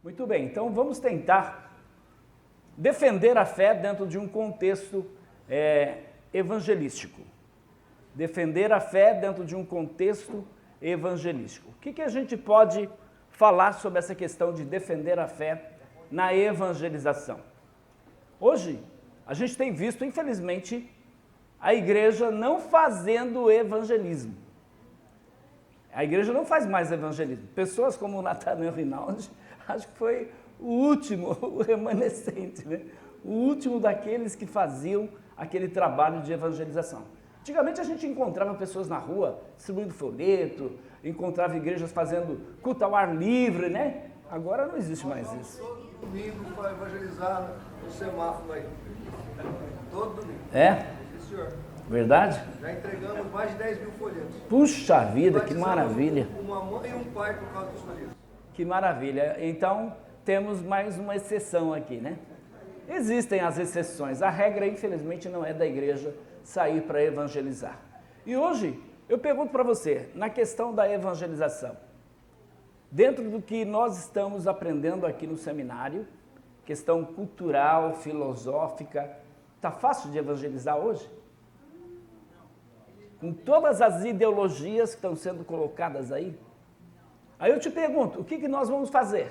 Muito bem, então vamos tentar defender a fé dentro de um contexto evangelístico. Defender a fé dentro de um contexto evangelístico. O que a gente pode falar sobre essa questão de defender a fé na evangelização? Hoje, a gente tem visto, infelizmente, a igreja não fazendo evangelismo. A igreja não faz mais evangelismo. Pessoas como o Nathanael Rinaldi, acho que foi o último, o remanescente, né? O último daqueles que faziam aquele trabalho de evangelização. Antigamente a gente encontrava pessoas na rua distribuindo folheto, encontrava igrejas fazendo culto ao ar livre, né? Agora não existe mais isso. Todo domingo para evangelizar no semáforo aí. Todo domingo. É? Sim, senhor. Verdade? Já entregamos mais de 10 mil folhetos. Puxa vida, que maravilha. Uma mãe e um pai por causa dos folhetos. Que maravilha. Então, temos mais uma exceção aqui, né? Existem as exceções. A regra, infelizmente, não é da igreja sair para evangelizar. E hoje, eu pergunto para você, na questão da evangelização, dentro do que nós estamos aprendendo aqui no seminário, questão cultural, filosófica, está fácil de evangelizar hoje? Com todas as ideologias que estão sendo colocadas aí? Aí eu te pergunto, o que nós vamos fazer?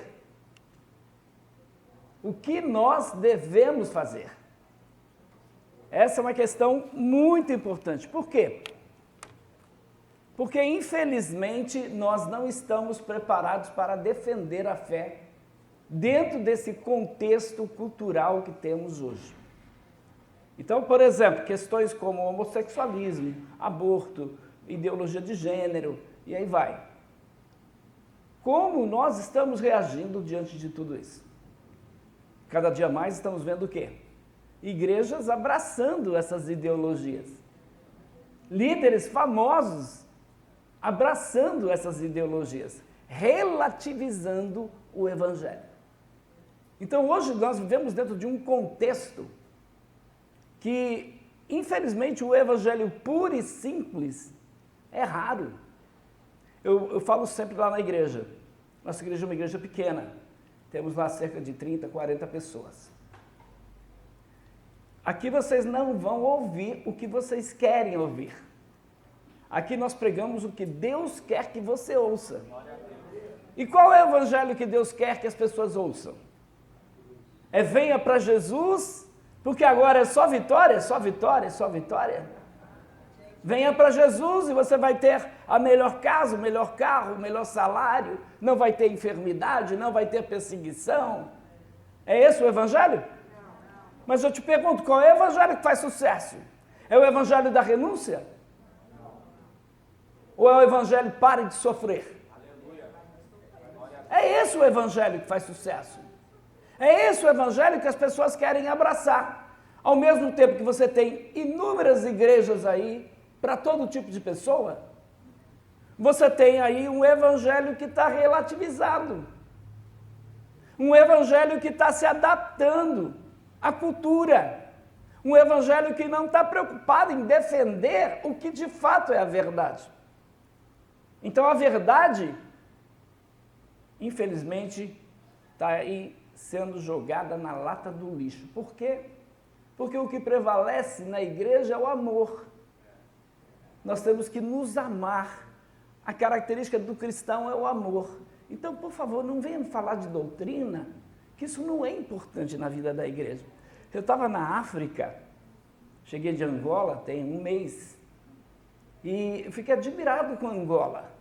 O que nós devemos fazer? Essa é uma questão muito importante. Por quê? Porque, infelizmente, nós não estamos preparados para defender a fé dentro desse contexto cultural que temos hoje. Então, por exemplo, questões como homossexualismo, aborto, ideologia de gênero, e aí vai. Como nós estamos reagindo diante de tudo isso? Cada dia mais estamos vendo o quê? Igrejas abraçando essas ideologias. Líderes famosos abraçando essas ideologias, relativizando o evangelho. Então, hoje nós vivemos dentro de um contexto que, infelizmente, o evangelho puro e simples é raro. Eu falo sempre lá na igreja. Nossa igreja é uma igreja pequena. Temos lá cerca de 30, 40 pessoas. Aqui vocês não vão ouvir o que vocês querem ouvir. Aqui nós pregamos o que Deus quer que você ouça. E qual é o evangelho que Deus quer que as pessoas ouçam? É venha para Jesus, porque agora é só vitória, só vitória, só vitória. Venha para Jesus e você vai ter a melhor casa, o melhor carro, o melhor salário, não vai ter enfermidade, não vai ter perseguição. É esse o evangelho? Mas eu te pergunto, qual é o evangelho que faz sucesso? É o evangelho da renúncia? Ou é o evangelho pare de sofrer? É esse o evangelho que faz sucesso. É esse o evangelho que as pessoas querem abraçar. Ao mesmo tempo que você tem inúmeras igrejas aí, para todo tipo de pessoa, você tem aí um evangelho que está relativizado. Um evangelho que está se adaptando à cultura. Um evangelho que não está preocupado em defender o que de fato é a verdade. Então a verdade, infelizmente, está aí sendo jogada na lata do lixo. Por quê? Porque o que prevalece na igreja é o amor. Nós temos que nos amar. A característica do cristão é o amor. Então, por favor, não venha falar de doutrina, que isso não é importante na vida da igreja. Eu estava na África, cheguei de Angola tem um mês, e eu fiquei admirado com Angola.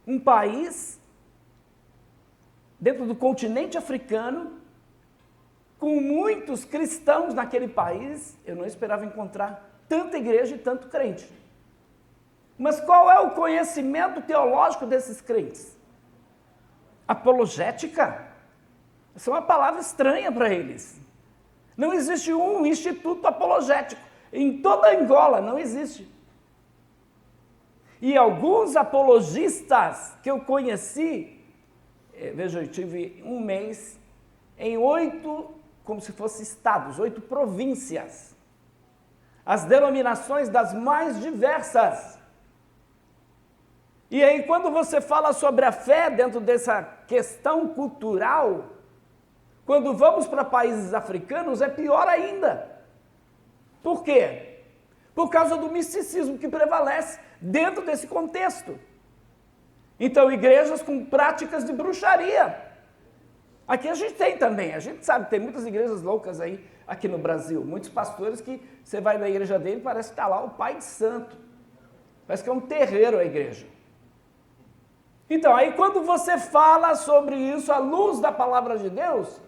Um país dentro do continente africano, com muitos cristãos naquele país. Eu não esperava encontrar tanta igreja e tanto crente. Mas qual é o conhecimento teológico desses crentes? Apologética? Essa é uma palavra estranha para eles. Não existe um instituto apologético. Em toda Angola não existe. E alguns apologistas que eu conheci, veja, eu tive um mês em 8, como se fossem estados, 8 províncias. As denominações das mais diversas. E aí, quando você fala sobre a fé dentro dessa questão cultural, quando vamos para países africanos, é pior ainda. Por quê? Por causa do misticismo que prevalece dentro desse contexto. Então, igrejas com práticas de bruxaria. Aqui a gente tem também, a gente sabe, tem muitas igrejas loucas aí aqui no Brasil, muitos pastores que você vai na igreja dele, parece que está lá o pai de santo. Parece que é um terreiro a igreja. Então, aí quando você fala sobre isso à luz da palavra de Deus,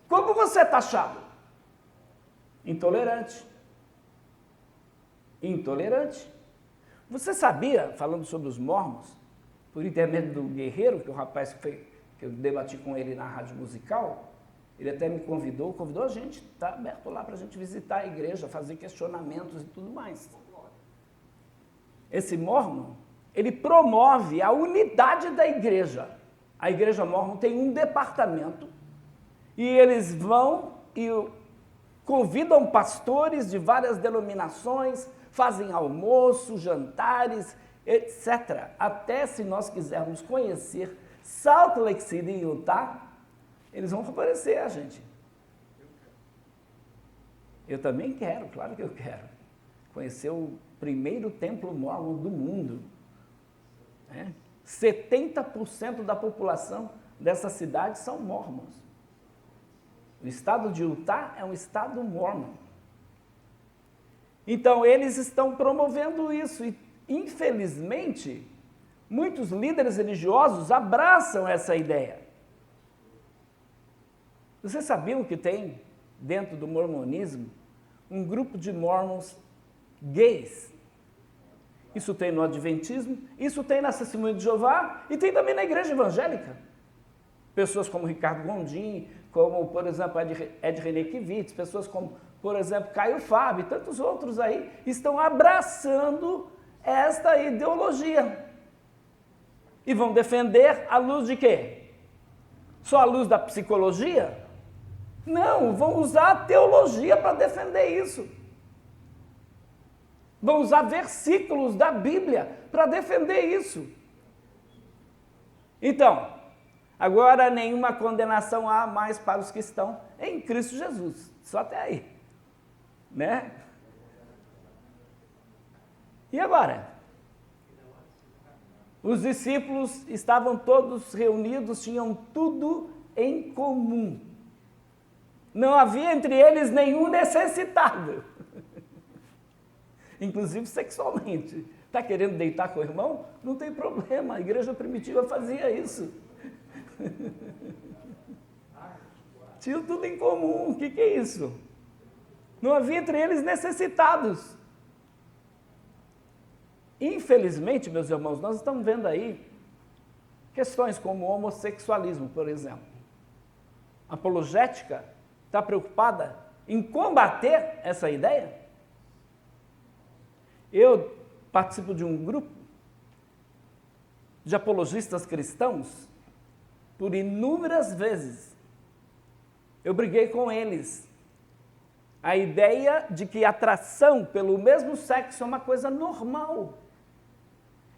como você é taxado? Intolerante. Intolerante. Você sabia, falando sobre os mormons, por intermédio do Guerreiro, que é o rapaz que eu debati com ele na rádio musical, ele até me convidou a gente, está aberto lá para a gente visitar a igreja, fazer questionamentos e tudo mais. Esse mormon, ele promove a unidade da igreja. A igreja mormon tem um departamento e eles vão e convidam pastores de várias denominações, fazem almoço, jantares, etc. Até se nós quisermos conhecer Salt Lake City em Utah, eles vão favorecer a gente. Eu também quero, claro que eu quero. Conhecer o primeiro templo mormon do mundo. 70% da população dessa cidade são mormons. O estado de Utah é um estado mormon. Então, eles estão promovendo isso e, infelizmente, muitos líderes religiosos abraçam essa ideia. Vocês sabiam que tem, dentro do mormonismo, um grupo de mormons gays? Isso tem no Adventismo, isso tem na Testemunha de Jeová e tem também na igreja evangélica. Pessoas como Ricardo Gondim, como, por exemplo, Ed René Kivitz, pessoas como, por exemplo, Caio Fábio e tantos outros aí, estão abraçando esta ideologia. E vão defender à luz de quê? Só à luz da psicologia? Não, vão usar a teologia para defender isso. Vão usar versículos da Bíblia para defender isso. Então, agora nenhuma condenação há mais para os que estão em Cristo Jesus. Só até aí. Né? E agora? Os discípulos estavam todos reunidos, tinham tudo em comum. Não havia entre eles nenhum necessitado. Inclusive sexualmente. Está querendo deitar com o irmão? Não tem problema, a igreja primitiva fazia isso. Tinha tudo em comum, o que é isso? Não havia entre eles necessitados. Infelizmente, meus irmãos, nós estamos vendo aí questões como o homossexualismo, por exemplo. A apologética está preocupada em combater essa ideia? Eu participo de um grupo de apologistas cristãos por inúmeras vezes. Eu briguei com eles. A ideia de que a atração pelo mesmo sexo é uma coisa normal.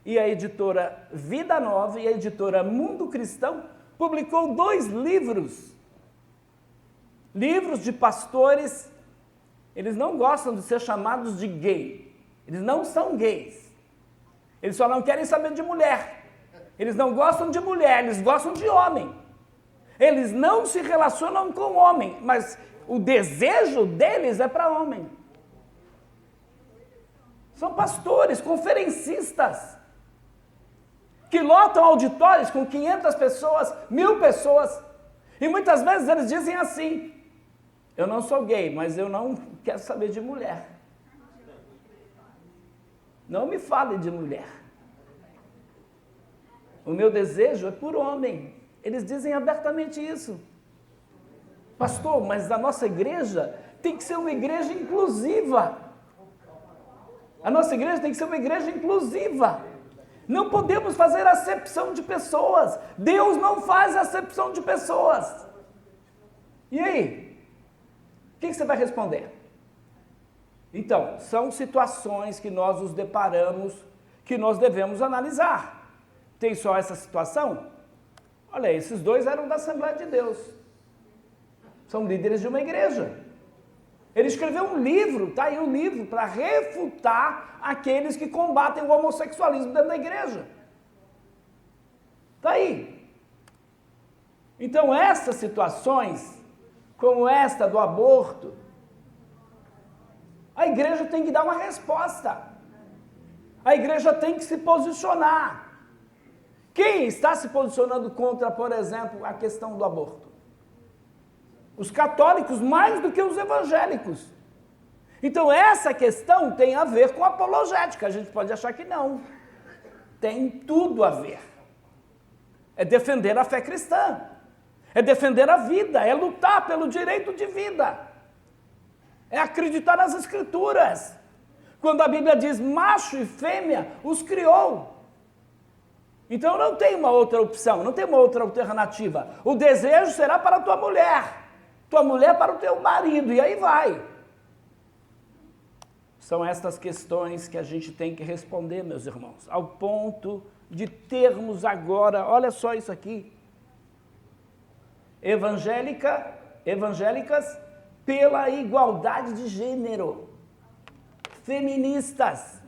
E a editora Vida Nova e a editora Mundo Cristão publicou 2 livros. Livros de pastores, eles não gostam de ser chamados de gay. Eles não são gays. Eles só não querem saber de mulher. Eles não gostam de mulher, eles gostam de homem. Eles não se relacionam com homem, mas o desejo deles é para homem. São pastores, conferencistas, que lotam auditórios com 500 pessoas, 1000 pessoas. E muitas vezes eles dizem assim: eu não sou gay, mas eu não quero saber de mulher. Não me fale de mulher. O meu desejo é por homem. Eles dizem abertamente isso. Pastor, mas a nossa igreja tem que ser uma igreja inclusiva. A nossa igreja tem que ser uma igreja inclusiva. Não podemos fazer acepção de pessoas. Deus não faz acepção de pessoas. E aí? O que você vai responder? Então, são situações que nós nos deparamos, que nós devemos analisar. Tem só essa situação? Olha, esses dois eram da Assembleia de Deus. São líderes de uma igreja. Ele escreveu um livro, tá aí o livro, para refutar aqueles que combatem o homossexualismo dentro da igreja. Tá aí. Então, essas situações, como esta do aborto, a igreja tem que dar uma resposta. A igreja tem que se posicionar. Quem está se posicionando contra, por exemplo, a questão do aborto? Os católicos mais do que os evangélicos. Então, essa questão tem a ver com apologética. A gente pode achar que não. Tem tudo a ver. É defender a fé cristã. É defender a vida. É lutar pelo direito de vida. É acreditar nas Escrituras. Quando a Bíblia diz macho e fêmea, os criou. Então, não tem uma outra opção, não tem uma outra alternativa. O desejo será para a tua mulher para o teu marido, e aí vai. São estas questões que a gente tem que responder, meus irmãos, ao ponto de termos agora, olha só isso aqui, evangélicas pela igualdade de gênero, feministas.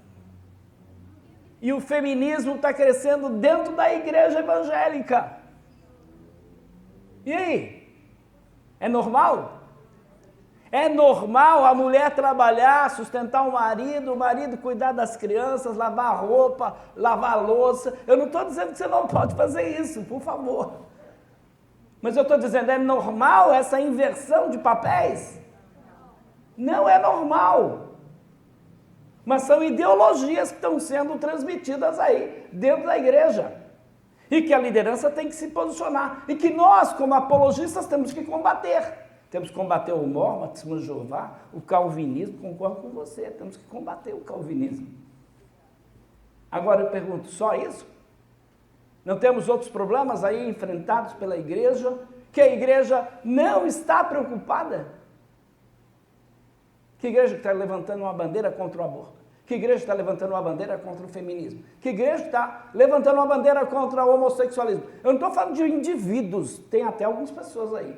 E o feminismo está crescendo dentro da igreja evangélica. E aí? É normal? É normal a mulher trabalhar, sustentar o marido cuidar das crianças, lavar roupa, lavar louça. Eu não estou dizendo que você não pode fazer isso, por favor. Mas eu estou dizendo, é normal essa inversão de papéis? Não é normal. Mas são ideologias que estão sendo transmitidas aí, dentro da igreja. E que a liderança tem que se posicionar. E que nós, como apologistas, temos que combater. Temos que combater o mórmon, Jeová, o calvinismo, concordo com você, temos que combater o calvinismo. Agora eu pergunto, só isso? Não temos outros problemas aí enfrentados pela igreja, que a igreja não está preocupada? Que igreja que está levantando uma bandeira contra o aborto? Que igreja está levantando uma bandeira contra o feminismo? Que igreja está levantando uma bandeira contra o homossexualismo? Eu não estou falando de indivíduos, tem até algumas pessoas aí.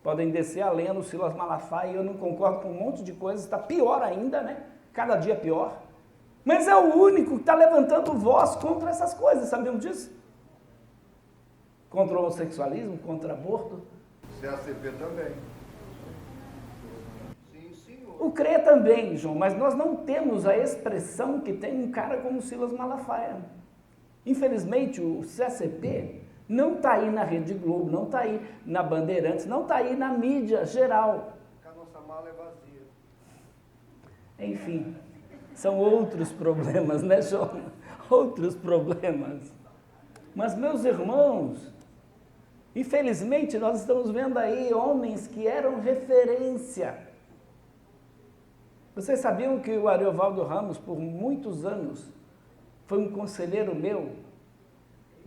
Podem descer a lenha no Silas Malafaia, e eu não concordo com um monte de coisas, está pior ainda, né? Cada dia pior. Mas é o único que está levantando voz contra essas coisas, sabiam disso? Contra o homossexualismo, contra o aborto. CACP também. O CRE também, João, mas nós não temos a expressão que tem um cara como Silas Malafaia. Infelizmente, o CACP não está aí na Rede Globo, não está aí na Bandeirantes, não está aí na mídia geral. A nossa mala é vazia. Enfim, são outros problemas, né, João? Outros problemas. Mas, meus irmãos, infelizmente, nós estamos vendo aí homens que eram referência. Vocês sabiam que o Ariovaldo Ramos, por muitos anos, foi um conselheiro meu,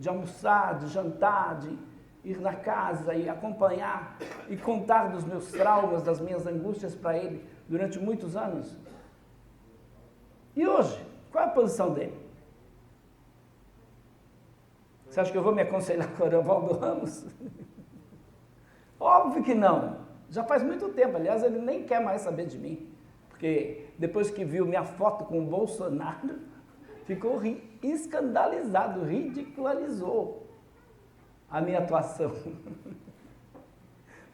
de almoçar, de jantar, de ir na casa e acompanhar e contar dos meus traumas, das minhas angústias para ele durante muitos anos? E hoje, qual é a posição dele? Você acha que eu vou me aconselhar com o Ariovaldo Ramos? Óbvio que não. Já faz muito tempo, aliás, ele nem quer mais saber de mim. Porque depois que viu minha foto com o Bolsonaro, ficou escandalizado, ridicularizou a minha atuação.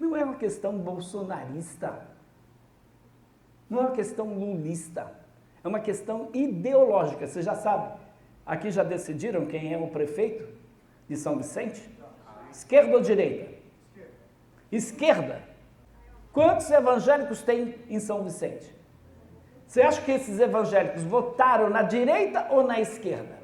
Não é uma questão bolsonarista, não é uma questão lulista, é uma questão ideológica. Você já sabe, aqui já decidiram quem é o prefeito de São Vicente? Esquerda ou direita? Esquerda. Quantos evangélicos tem em São Vicente? Você acha que esses evangélicos votaram na direita ou na esquerda?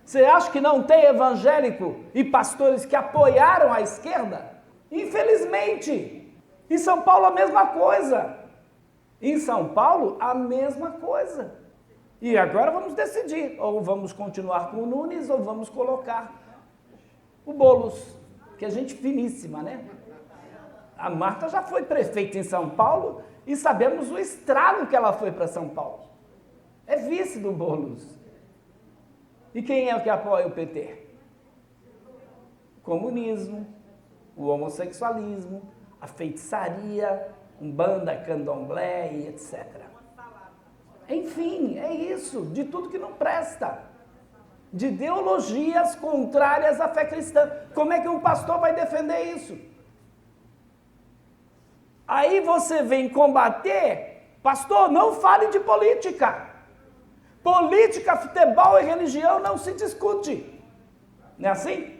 Você acha que não tem evangélico e pastores que apoiaram a esquerda? Infelizmente. Em São Paulo a mesma coisa. Em São Paulo a mesma coisa. E agora vamos decidir, ou vamos continuar com o Nunes ou vamos colocar o Boulos, que é gente finíssima, né? A Marta já foi prefeita em São Paulo e sabemos o estrago que ela foi para São Paulo. É vice do Boulos. E quem é o que apoia o PT? comunismo, o homossexualismo, a feitiçaria, umbanda, candomblé e etc. Enfim, é isso, de tudo que não presta. De ideologias contrárias à fé cristã. Como é que um pastor vai defender isso? Aí você vem combater, pastor, não fale de política. Política, futebol e religião não se discute. Não é assim?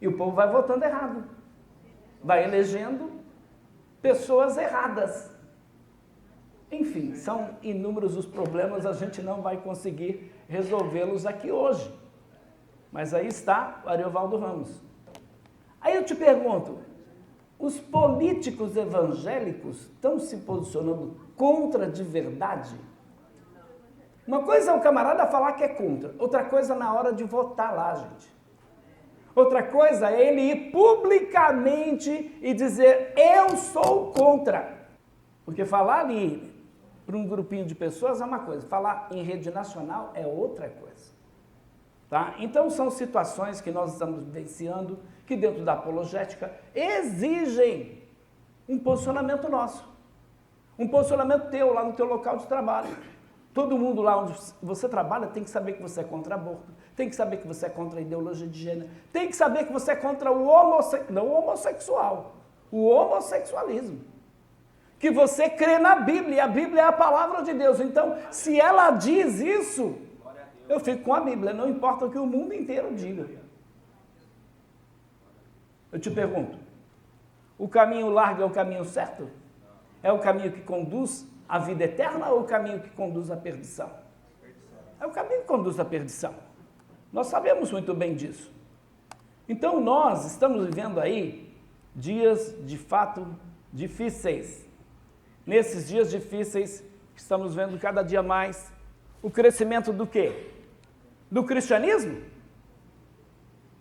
E o povo vai votando errado. Vai elegendo pessoas erradas. Enfim, são inúmeros os problemas, a gente não vai conseguir resolvê-los aqui hoje. Mas aí está o Ariovaldo Ramos. Aí eu te pergunto, os políticos evangélicos estão se posicionando contra de verdade? Uma coisa é o camarada falar que é contra, outra coisa na hora de votar lá, gente. Outra coisa é ele ir publicamente e dizer, eu sou contra. Porque falar ali para um grupinho de pessoas é uma coisa, falar em rede nacional é outra coisa. Tá? Então são situações que nós estamos vivenciando, que dentro da apologética exigem um posicionamento nosso. Um posicionamento teu lá no teu local de trabalho. Todo mundo lá onde você trabalha tem que saber que você é contra aborto, tem que saber que você é contra a ideologia de gênero, tem que saber que você é contra o homossexual, o homossexualismo. Que você crê na Bíblia, e a Bíblia é a palavra de Deus. Então, se ela diz isso, eu fico com a Bíblia, não importa o que o mundo inteiro diga. Eu te pergunto, o caminho largo é o caminho certo? É o caminho que conduz à vida eterna ou o caminho que conduz à perdição? É o caminho que conduz à perdição. Nós sabemos muito bem disso. Então, nós estamos vivendo aí dias, de fato, difíceis. Nesses dias difíceis, estamos vendo cada dia mais o crescimento do quê? Do cristianismo?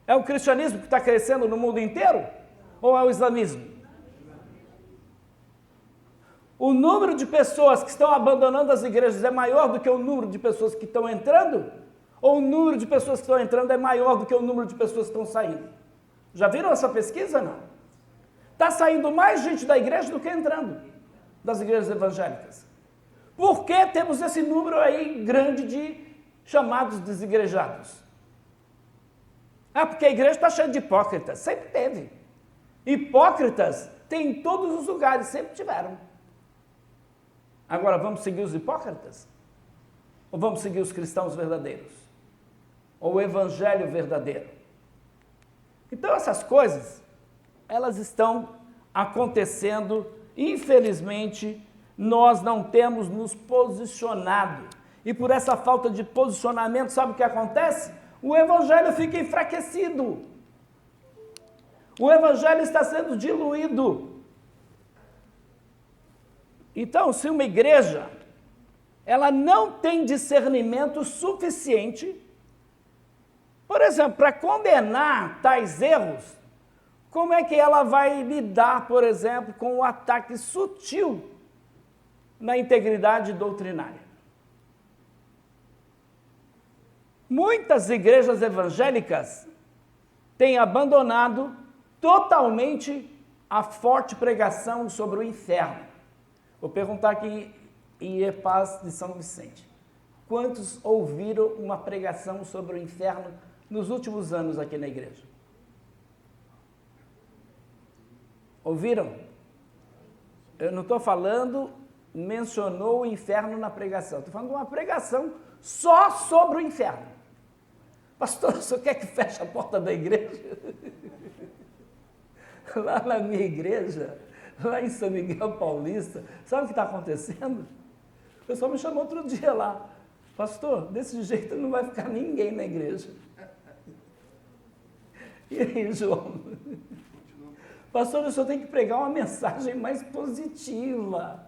É o cristianismo que está crescendo no mundo inteiro? Ou é o islamismo? O número de pessoas que estão abandonando as igrejas é maior do que o número de pessoas que estão entrando? Ou o número de pessoas que estão entrando é maior do que o número de pessoas que estão saindo? Já viram essa pesquisa, não? Está saindo mais gente da igreja do que entrando das igrejas evangélicas. Por que temos esse número aí grande de chamados desigrejados? Porque a igreja está cheia de hipócritas. Sempre teve. Hipócritas tem em todos os lugares, sempre tiveram. Agora, vamos seguir os hipócritas? Ou vamos seguir os cristãos verdadeiros? Ou o evangelho verdadeiro? Então, essas coisas, elas estão acontecendo. Infelizmente, nós não temos nos posicionado. E por essa falta de posicionamento, sabe o que acontece? O evangelho fica enfraquecido. O evangelho está sendo diluído. Então, se uma igreja, ela não tem discernimento suficiente, por exemplo, para condenar tais erros, como é que ela vai lidar, por exemplo, com o ataque sutil na integridade doutrinária? Muitas igrejas evangélicas têm abandonado totalmente a forte pregação sobre o inferno. Vou perguntar aqui em Epaz de São Vicente. Quantos ouviram uma pregação sobre o inferno nos últimos anos aqui na igreja? Ouviram? Eu não estou falando, mencionou o inferno na pregação. Estou falando de uma pregação só sobre o inferno. Pastor, o senhor quer que feche a porta da igreja? Lá na minha igreja, lá em São Miguel Paulista, sabe o que está acontecendo? O pessoal me chamou outro dia lá. Pastor, desse jeito não vai ficar ninguém na igreja. E aí, João? Pastor, o senhor tem que pregar uma mensagem mais positiva.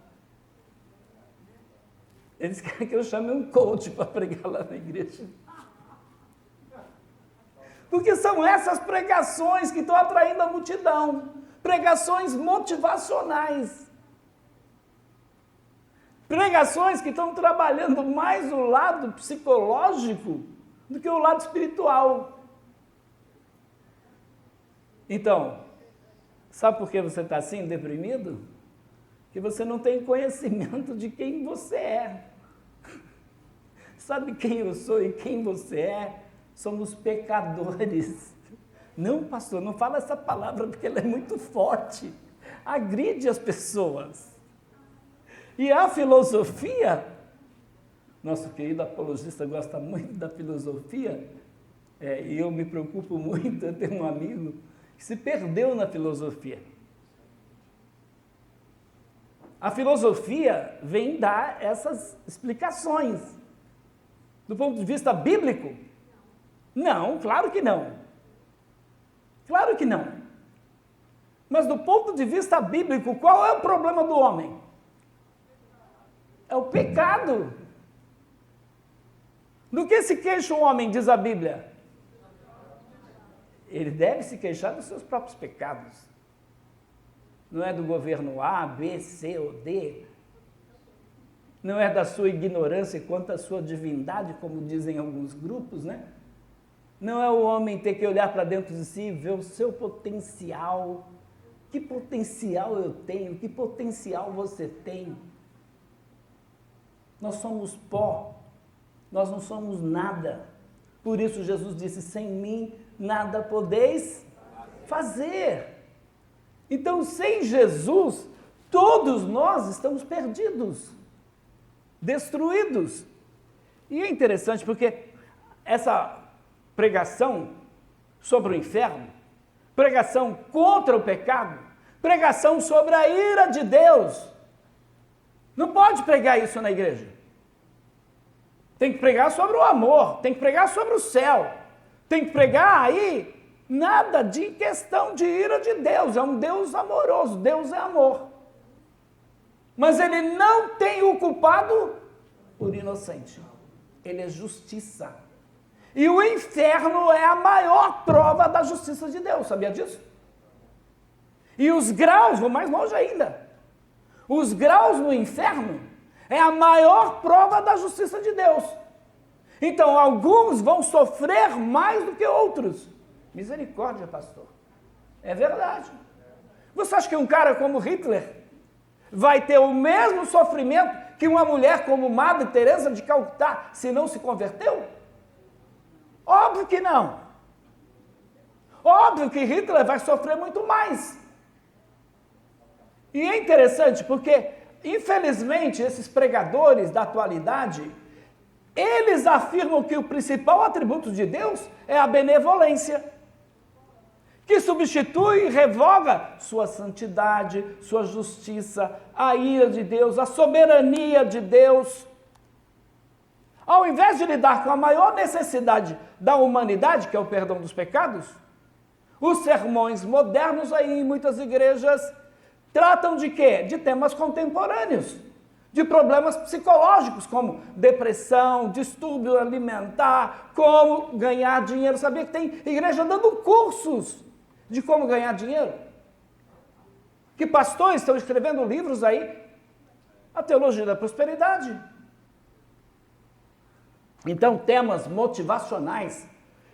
Eles querem que eu chame um coach para pregar lá na igreja. Porque são essas pregações que estão atraindo a multidão. Pregações motivacionais. Pregações que estão trabalhando mais o lado psicológico do que o lado espiritual. Então, sabe por que você está assim, deprimido? Que você não tem conhecimento de quem você é. Sabe quem eu sou e quem você é? Somos pecadores. Não, pastor, não fala essa palavra porque ela é muito forte. Agride as pessoas. E a filosofia, nosso querido apologista gosta muito da filosofia, e eu me preocupo muito, eu tenho um amigo que se perdeu na filosofia. A filosofia vem dar essas explicações. Do ponto de vista bíblico? Não, claro que não. Claro que não. Mas do ponto de vista bíblico, qual é o problema do homem? É o pecado. Do que se queixa o homem, diz a Bíblia? Ele deve se queixar dos seus próprios pecados. Não é do governo A, B, C ou D. Não é da sua ignorância quanto à sua divindade, como dizem alguns grupos, né? Não é o homem ter que olhar para dentro de si e ver o seu potencial. Que potencial eu tenho? Que potencial você tem? Nós somos pó. Nós não somos nada. Por isso Jesus disse, sem mim nada podeis fazer. Então, sem Jesus, todos nós estamos perdidos, destruídos. E é interessante porque essa pregação sobre o inferno, pregação contra o pecado, pregação sobre a ira de Deus, não pode pregar isso na igreja. Tem que pregar sobre o amor, tem que pregar sobre o céu, tem que pregar aí nada de questão de ira de Deus, é um Deus amoroso, Deus é amor. Mas ele não tem o culpado por inocente, ele é justiça. E o inferno é a maior prova da justiça de Deus, sabia disso? E os graus, vou mais longe ainda, os graus no inferno é a maior prova da justiça de Deus. Então, alguns vão sofrer mais do que outros. Misericórdia, pastor. É verdade. Você acha que um cara como Hitler vai ter o mesmo sofrimento que uma mulher como Madre Teresa de Calcutá, se não se converteu? Óbvio que não. Óbvio que Hitler vai sofrer muito mais. E é interessante porque, infelizmente, esses pregadores da atualidade, eles afirmam que o principal atributo de Deus é a benevolência, que substitui e revoga sua santidade, sua justiça, a ira de Deus, a soberania de Deus. Ao invés de lidar com a maior necessidade da humanidade, que é o perdão dos pecados, os sermões modernos aí em muitas igrejas tratam de quê? De temas contemporâneos, de problemas psicológicos, como depressão, distúrbio alimentar, como ganhar dinheiro. Sabia que tem igreja dando cursos de como ganhar dinheiro? Que pastores estão escrevendo livros aí, a teologia da prosperidade. Então, temas motivacionais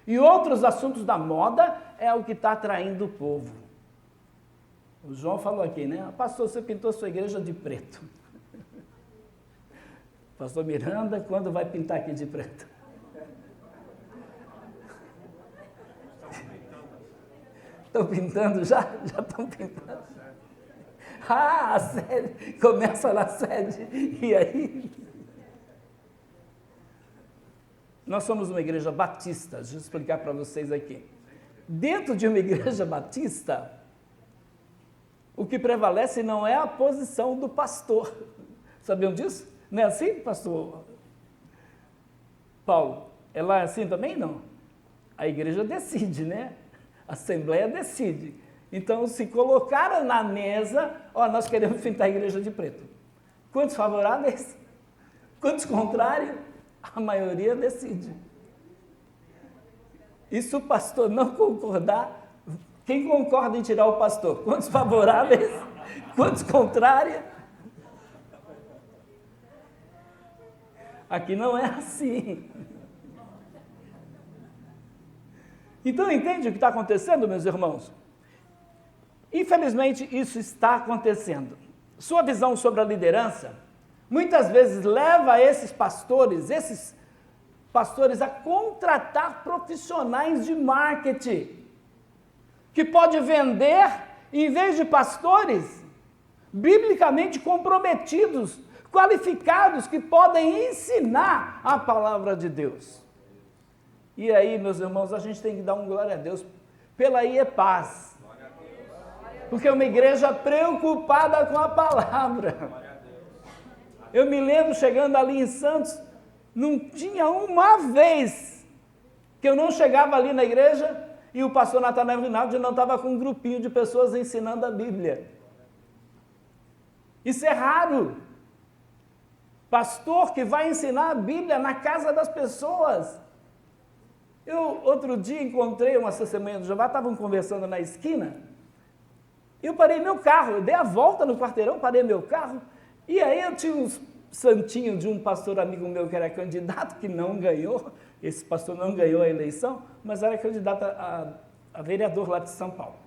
e outros assuntos da moda é o que está atraindo o povo. O João falou aqui, né? Pastor, você pintou sua igreja de preto. Pastor Miranda, quando vai pintar aqui de preto? Estão pintando já? Já estão pintando? Ah, a sede, começa na sede, e aí? Nós somos uma igreja batista, deixa eu explicar para vocês aqui. Dentro de uma igreja batista, o que prevalece não é a posição do pastor. Sabiam disso? Não é assim, pastor Paulo? É lá assim também? Não. A igreja decide, né? A assembleia decide. Então, se colocaram na mesa, nós queremos pintar a igreja de preto. Quantos favoráveis? Quantos contrários? A maioria decide. E se o pastor não concordar, quem concorda em tirar o pastor? Quantos favoráveis? Quantos contrários? Aqui não é assim. Então, entende o que está acontecendo, meus irmãos? Infelizmente, isso está acontecendo. Sua visão sobre a liderança, muitas vezes leva esses pastores a contratar profissionais de marketing, que pode vender, em vez de pastores, biblicamente comprometidos, qualificados, que podem ensinar a palavra de Deus. E aí, meus irmãos, a gente tem que dar um glória a Deus pela IEPAS, porque é uma igreja preocupada com a palavra. Eu me lembro, chegando ali em Santos, não tinha uma vez que eu não chegava ali na igreja e o pastor Natanael Rinaldi não estava com um grupinho de pessoas ensinando a Bíblia. Isso é raro. Pastor que vai ensinar a Bíblia na casa das pessoas. Eu, outro dia, encontrei uma testemunha do Jeová, estavam conversando na esquina, e eu parei meu carro, eu dei a volta no quarteirão, parei meu carro, e aí eu tinha uns santinhos de um pastor amigo meu que era candidato, que não ganhou, esse pastor não ganhou a eleição, mas era candidato a vereador lá de São Paulo.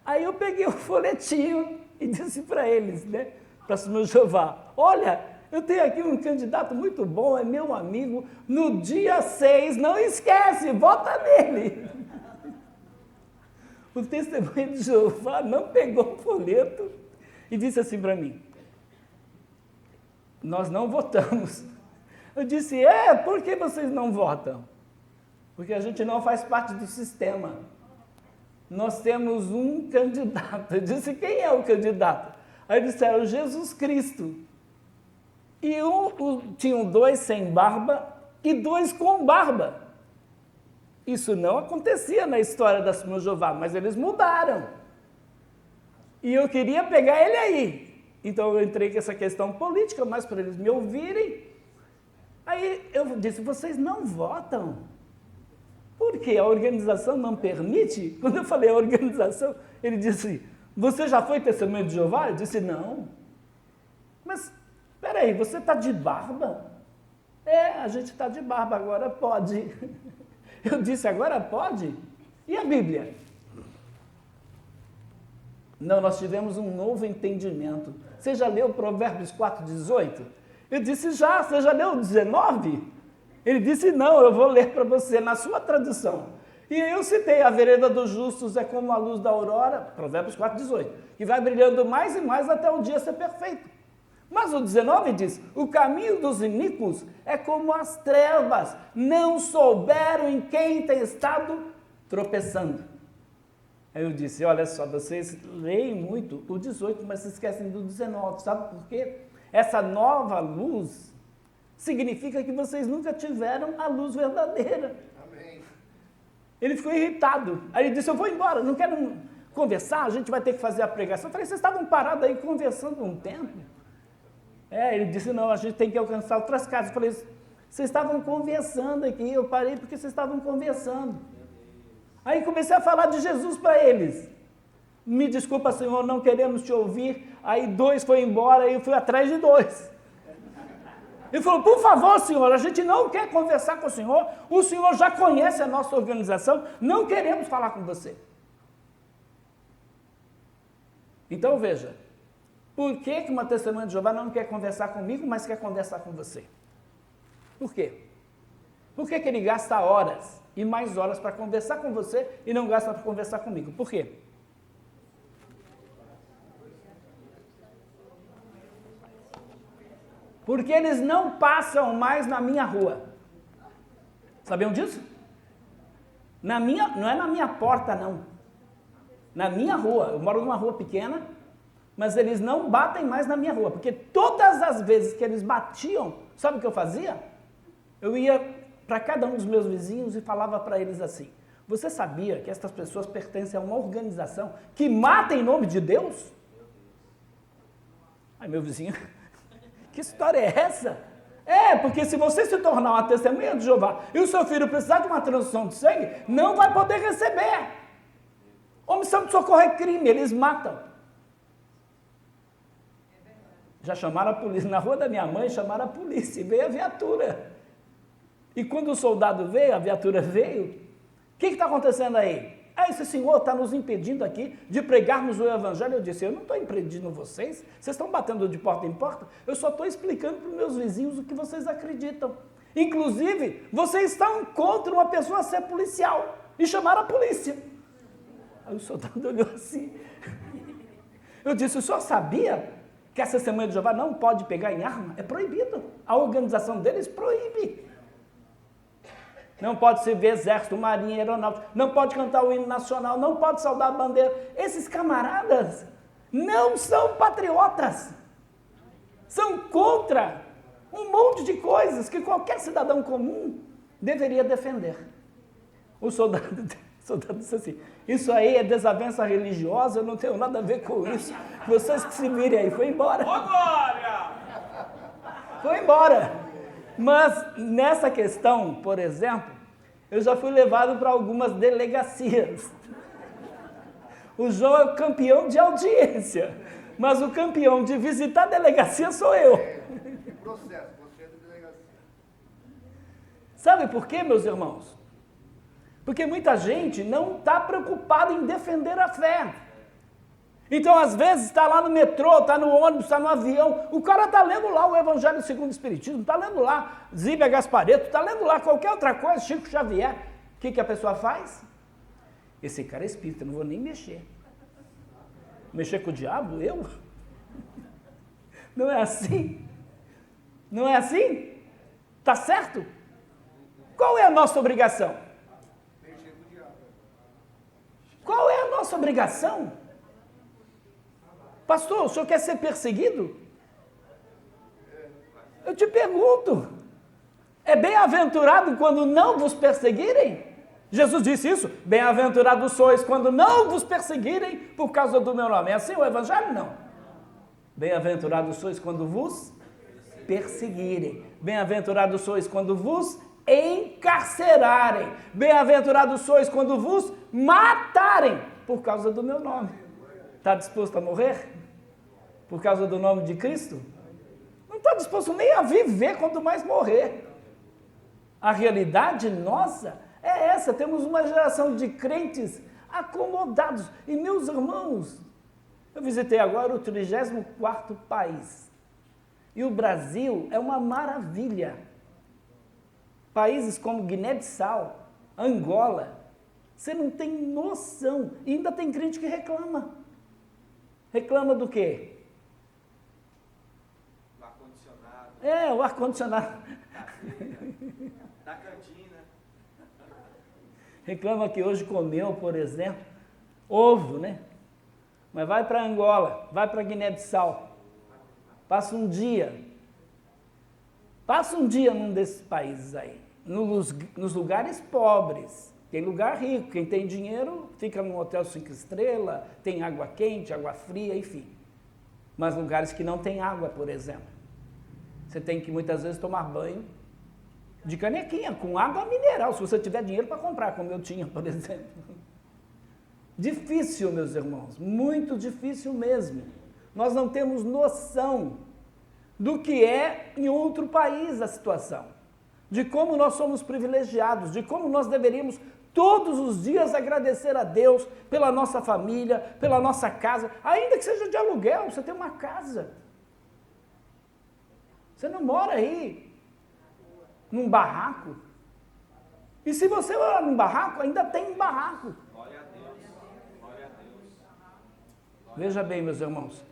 Aí eu peguei o folhetinho e disse para eles, né, para o Jeová, olha, eu tenho aqui um candidato muito bom, é meu amigo, no dia 6, não esquece, vota nele. O testemunho de Jeová não pegou o folheto e disse assim para mim, nós não votamos. Eu disse, por que vocês não votam? Porque a gente não faz parte do sistema. Nós temos um candidato. Eu disse, quem é o candidato? Aí disseram, Jesus Cristo. E tinham 2 sem barba e 2 com barba. Isso não acontecia na história da Assembleia de Jeová, mas eles mudaram. E eu queria pegar ele aí. Então eu entrei com essa questão política, mas para eles me ouvirem. Aí eu disse, vocês não votam. Por quê? A organização não permite? Quando eu falei a organização, ele disse, você já foi testemunha de Jeová? Eu disse, não. Mas, espera aí, você está de barba? A gente está de barba, agora pode. Eu disse, agora pode? E a Bíblia? Não, nós tivemos um novo entendimento. Você já leu Provérbios 4,18? Eu disse, já. Você já leu 19? Ele disse, não, eu vou ler para você na sua tradução. E eu citei, a vereda dos justos é como a luz da aurora, Provérbios 4,18, que vai brilhando mais e mais até o dia ser perfeito. Mas o 19 diz, o caminho dos iníquos é como as trevas, não souberam em quem tem estado tropeçando. Aí eu disse, olha só, vocês leem muito o 18, mas se esquecem do 19, sabe por quê? Essa nova luz significa que vocês nunca tiveram a luz verdadeira. Amém. Ele ficou irritado, aí ele disse, eu vou embora, não quero conversar, a gente vai ter que fazer a pregação. Eu falei, vocês estavam parados aí conversando um tempo? Ele disse, não, a gente tem que alcançar outras casas. Eu falei, vocês estavam conversando aqui, eu parei porque vocês estavam conversando. Aí comecei a falar de Jesus para eles. Me desculpa, Senhor, não queremos te ouvir. Aí 2 foi embora e eu fui atrás de 2. Ele falou, por favor, Senhor, a gente não quer conversar com o Senhor já conhece a nossa organização, não queremos falar com você. Então veja, por que uma testemunha de Jeová não quer conversar comigo, mas quer conversar com você? Por quê? Por que ele gasta horas e mais horas para conversar com você e não gasta para conversar comigo? Por quê? Porque eles não passam mais na minha rua. Sabiam disso? Não é na minha porta, não. Na minha rua. Eu moro numa rua pequena, mas eles não batem mais na minha rua, porque todas as vezes que eles batiam, sabe o que eu fazia? Eu ia para cada um dos meus vizinhos e falava para eles assim, você sabia que estas pessoas pertencem a uma organização que mata em nome de Deus? Aí meu vizinho, que história é essa? Porque se você se tornar uma testemunha de Jeová e o seu filho precisar de uma transfusão de sangue, não vai poder receber. Omissão de socorro é crime, eles matam. Já chamaram a polícia, na rua da minha mãe chamaram a polícia e veio a viatura. E quando o soldado veio, a viatura veio, o que está acontecendo aí? esse senhor está nos impedindo aqui de pregarmos o evangelho. Eu disse, eu não estou impedindo vocês estão batendo de porta em porta, eu só estou explicando para os meus vizinhos o que vocês acreditam. Inclusive, vocês estão contra uma pessoa ser policial e chamar a polícia. Aí o soldado olhou assim. Eu disse, o senhor sabia que essa Assembleia de Jeová não pode pegar em arma? É proibido. A organização deles proíbe. Não pode servir exército, marinha, aeronáutica, não pode cantar o hino nacional, não pode saudar a bandeira. Esses camaradas não são patriotas. São contra um monte de coisas que qualquer cidadão comum deveria defender. O soldado disse assim, isso aí é desavença religiosa, eu não tenho nada a ver com isso. Vocês que se virem aí, foi embora. Foi embora. Mas nessa questão, por exemplo, eu já fui levado para algumas delegacias. O João é o campeão de audiência, mas o campeão de visitar a delegacia sou eu. Processo, você é da delegacia. Sabe por quê, meus irmãos? Porque muita gente não está preocupada em defender a fé. Então, às vezes, está lá no metrô, está no ônibus, está no avião, o cara está lendo lá o Evangelho segundo o Espiritismo, está lendo lá Zíbia Gasparetto, está lendo lá qualquer outra coisa, Chico Xavier. O que a pessoa faz? Esse cara é espírita, não vou nem mexer. Mexer com o diabo? Eu? Não é assim? Não é assim? Tá certo? Qual é a nossa obrigação? Mexer com o diabo. Qual é a nossa obrigação? Pastor, o senhor quer ser perseguido? Eu te pergunto, é bem-aventurado quando não vos perseguirem? Jesus disse isso, bem-aventurados sois quando não vos perseguirem por causa do meu nome. É assim o evangelho? Não. Bem-aventurados sois quando vos perseguirem. Bem-aventurados sois quando vos encarcerarem. Bem-aventurados sois quando vos matarem por causa do meu nome. Está disposto a morrer? Por causa do nome de Cristo? Não está disposto nem a viver, quanto mais morrer. A realidade nossa é essa. Temos uma geração de crentes acomodados. E, meus irmãos, eu visitei agora o 34º país. E o Brasil é uma maravilha. Países como Guiné-Bissau, Angola, você não tem noção. E ainda tem crente que reclama. Reclama do quê? O ar-condicionado. O ar-condicionado. Da cantina. Reclama que hoje comeu, por exemplo, ovo, né? Mas vai para Angola, vai para Guiné-Bissau. Passa um dia num desses países aí, nos lugares pobres. Tem lugar rico, quem tem dinheiro fica num hotel 5 estrelas, tem água quente, água fria, enfim. Mas lugares que não tem água, por exemplo. Você tem que muitas vezes tomar banho de canequinha, com água mineral, se você tiver dinheiro para comprar, como eu tinha, por exemplo. Difícil, meus irmãos, muito difícil mesmo. Nós não temos noção do que é em outro país a situação, de como nós somos privilegiados, de como nós deveríamos todos os dias agradecer a Deus pela nossa família, pela nossa casa, ainda que seja de aluguel, você tem uma casa. Você não mora aí num barraco. E se você morar num barraco, ainda tem um barraco. Glória a Deus. Glória a Deus. Veja bem, meus irmãos,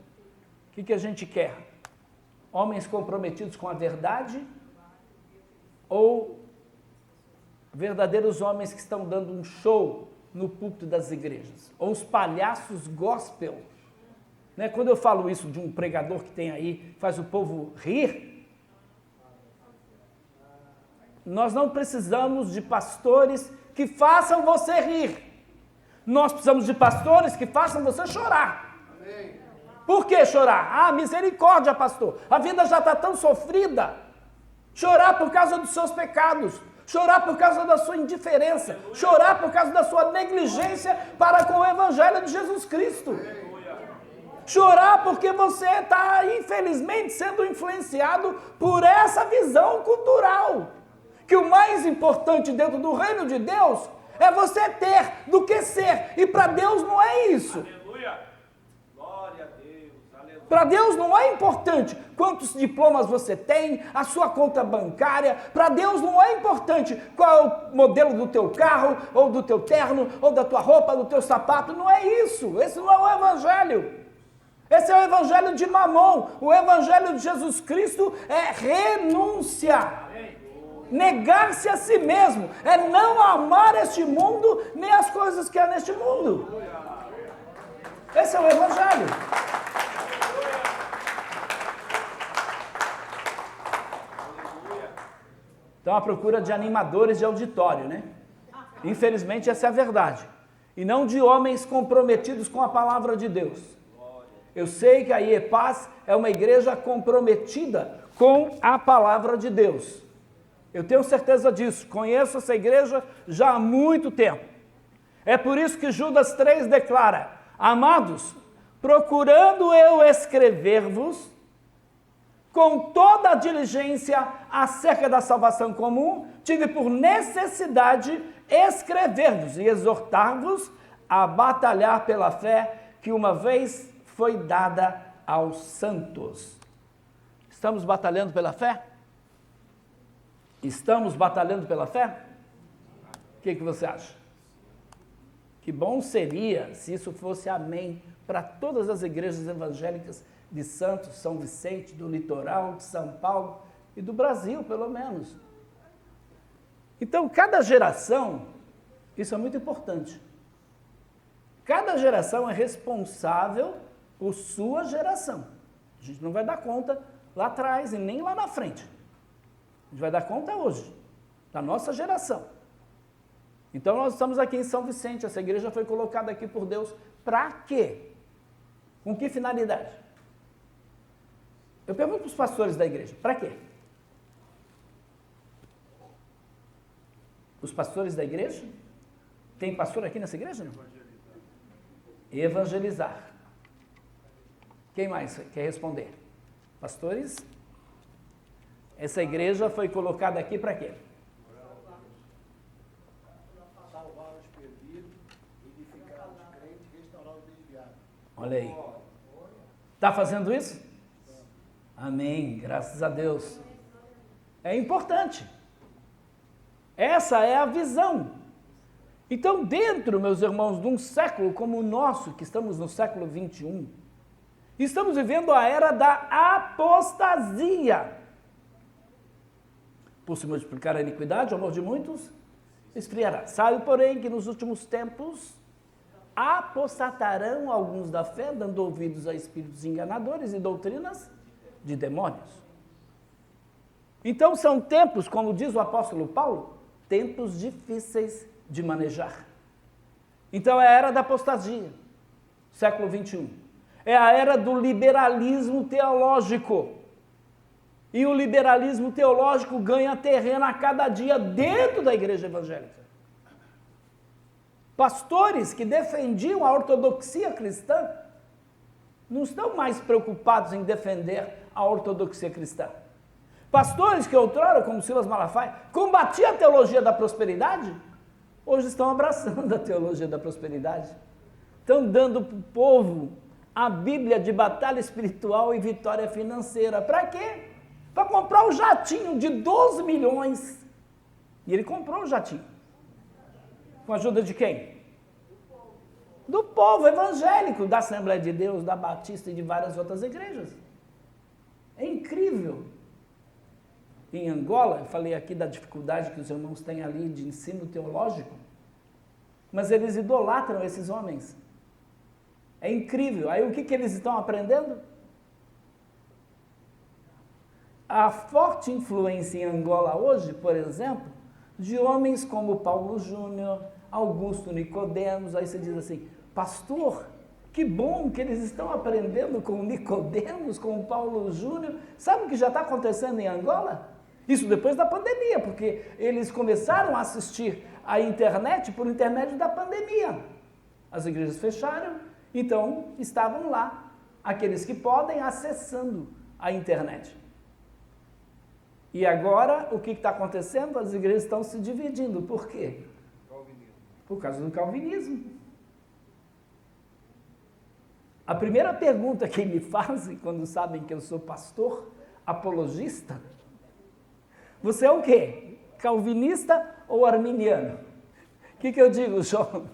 o que a gente quer? Homens comprometidos com a verdade ou verdadeiros homens que estão dando um show no púlpito das igrejas? Ou os palhaços gospel? Né? Quando eu falo isso de um pregador que tem aí, faz o povo rir, nós não precisamos de pastores que façam você rir. Nós precisamos de pastores que façam você chorar. Amém. Por que chorar? Misericórdia, pastor. A vida já está tão sofrida. Chorar por causa dos seus pecados. Chorar por causa da sua indiferença. Chorar por causa da sua negligência para com o Evangelho de Jesus Cristo. Chorar porque você está, infelizmente, sendo influenciado por essa visão cultural. Que o mais importante dentro do reino de Deus é você ter do que ser. E para Deus não é isso. Aleluia. Glória a Deus. Aleluia. Para Deus não é importante quantos diplomas você tem, a sua conta bancária. Para Deus não é importante qual é o modelo do teu carro, ou do teu terno, ou da tua roupa, do teu sapato. Não é isso. Esse não é o evangelho. Esse é o evangelho de Mamon. O evangelho de Jesus Cristo é renúncia. Negar-se a si mesmo. É não amar este mundo, nem as coisas que há neste mundo. Esse é o evangelho. Então, à procura de animadores de auditório, né? Infelizmente, essa é a verdade. E não de homens comprometidos com a palavra de Deus. Eu sei que a IEPAS é uma igreja comprometida com a palavra de Deus. Eu tenho certeza disso. Conheço essa igreja já há muito tempo. É por isso que Judas 3 declara: amados, procurando eu escrever-vos com toda a diligência acerca da salvação comum, tive por necessidade escrever-vos e exortar-vos a batalhar pela fé que uma vez foi dada aos santos. Estamos batalhando pela fé? Estamos batalhando pela fé? O que você acha? Que bom seria se isso fosse amém para todas as igrejas evangélicas de Santos, São Vicente, do litoral, de São Paulo e do Brasil, pelo menos. Então, cada geração, isso é muito importante, cada geração é responsável por sua geração. A gente não vai dar conta lá atrás e nem lá na frente. A gente vai dar conta hoje, da nossa geração. Então, nós estamos aqui em São Vicente, essa igreja foi colocada aqui por Deus para quê? Com que finalidade? Eu pergunto para os pastores da igreja, para quê? Os pastores da igreja? Tem pastor aqui nessa igreja? Não? Evangelizar. Quem mais quer responder? Pastores? Essa igreja foi colocada aqui para quê? Salvar os perdidos, edificar os crentes, restaurar os desviados. Olha aí. Está fazendo isso? Amém, graças a Deus. É importante. Essa é a visão. Então, dentro, meus irmãos, de um século como o nosso, que estamos no século 21, estamos vivendo a era da apostasia. Por se multiplicar a iniquidade, o amor de muitos esfriará. Sabe, porém, que nos últimos tempos apostatarão alguns da fé, dando ouvidos a espíritos enganadores e doutrinas de demônios. Então são tempos, como diz o apóstolo Paulo, tempos difíceis de manejar. Então é a era da apostasia, século 21. É a era do liberalismo teológico. E o liberalismo teológico ganha terreno a cada dia dentro da igreja evangélica. Pastores que defendiam a ortodoxia cristã não estão mais preocupados em defender a ortodoxia cristã. Pastores que outrora, como Silas Malafaia, combatiam a teologia da prosperidade, hoje estão abraçando a teologia da prosperidade. Estão dando para o povo a Bíblia de batalha espiritual e vitória financeira. Para quê? Para comprar um jatinho de 12 milhões. E ele comprou o jatinho. Com a ajuda de quem? Do povo evangélico, da Assembleia de Deus, da Batista e de várias outras igrejas. É incrível. Em Angola, eu falei aqui da dificuldade que os irmãos têm ali de ensino teológico, mas eles idolatram esses homens. É incrível. Aí o que eles estão aprendendo? A forte influência em Angola hoje, por exemplo, de homens como Paulo Júnior, Augusto Nicodemos, aí você diz assim, pastor, que bom que eles estão aprendendo com Nicodemos, com Paulo Júnior. Sabe o que já está acontecendo em Angola? Isso depois da pandemia, porque eles começaram a assistir à internet por intermédio da pandemia. As igrejas fecharam, então estavam lá, aqueles que podem, acessando a internet. E agora, o que está acontecendo? As igrejas estão se dividindo. Por quê? Por causa do calvinismo. A primeira pergunta que me fazem quando sabem que eu sou pastor, apologista, você é o quê? Calvinista ou arminiano? O que eu digo, João?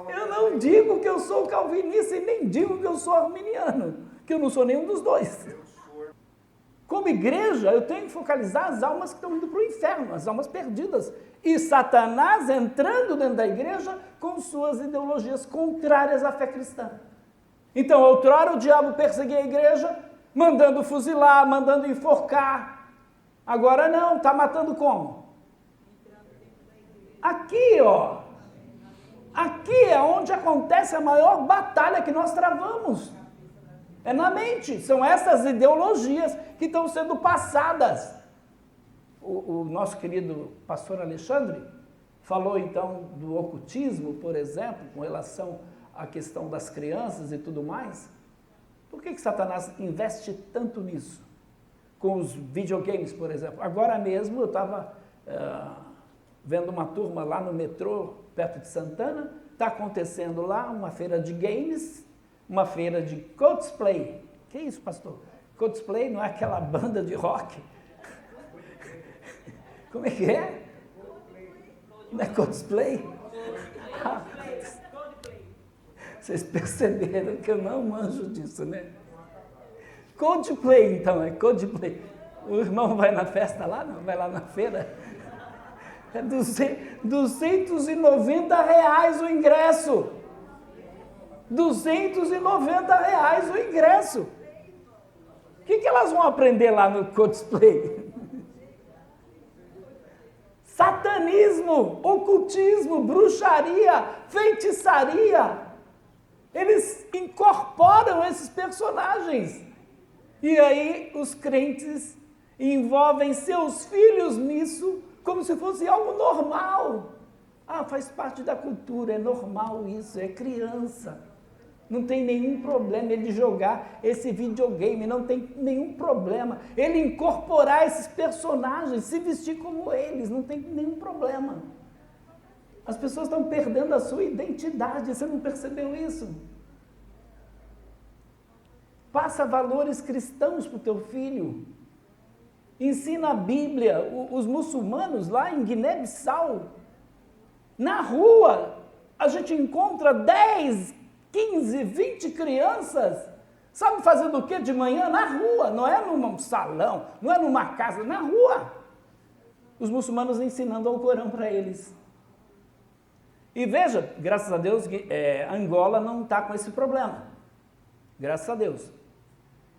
Eu não digo que eu sou calvinista e nem digo que eu sou arminiano, que eu não sou nenhum dos dois. Como igreja, eu tenho que focalizar as almas que estão indo para o inferno, as almas perdidas. E Satanás entrando dentro da igreja com suas ideologias contrárias à fé cristã. Então, outrora o diabo perseguia a igreja, mandando fuzilar, mandando enforcar. Agora não, está matando como? Aqui, ó. Aqui é onde acontece a maior batalha que nós travamos. É na mente. São essas ideologias que estão sendo passadas. O nosso querido pastor Alexandre falou então do ocultismo, por exemplo, com relação à questão das crianças e tudo mais. Por que Satanás investe tanto nisso? Com os videogames, por exemplo. Agora mesmo eu estava vendo uma turma lá no metrô, perto de Santana, está acontecendo lá uma feira de games, uma feira de cosplay. Que isso, pastor? Cosplay não é aquela banda de rock? Como é que é? Não é cosplay? Vocês perceberam que eu não manjo disso, né? Coldplay, então, é Coldplay. O irmão vai na festa lá, não? Vai lá na feira? É R$290 o ingresso. R$290 o ingresso. O que elas vão aprender lá no Coldplay? Satanismo, ocultismo, bruxaria, feitiçaria. Eles incorporam esses personagens. E aí os crentes envolvem seus filhos nisso como se fosse algo normal. Ah, faz parte da cultura, é normal isso, é criança. Não tem nenhum problema ele jogar esse videogame, não tem nenhum problema. Ele incorporar esses personagens, se vestir como eles, não tem nenhum problema. As pessoas estão perdendo a sua identidade, você não percebeu isso? Passa valores cristãos para o teu filho. Ensina a Bíblia. Os muçulmanos lá em Guiné-Bissau, na rua, a gente encontra 10, 15, 20 crianças, sabe fazendo o quê de manhã? Na rua, não é num salão, não é numa casa, na rua. Os muçulmanos ensinando o Corão para eles. E veja, graças a Deus, Angola não está com esse problema. Graças a Deus.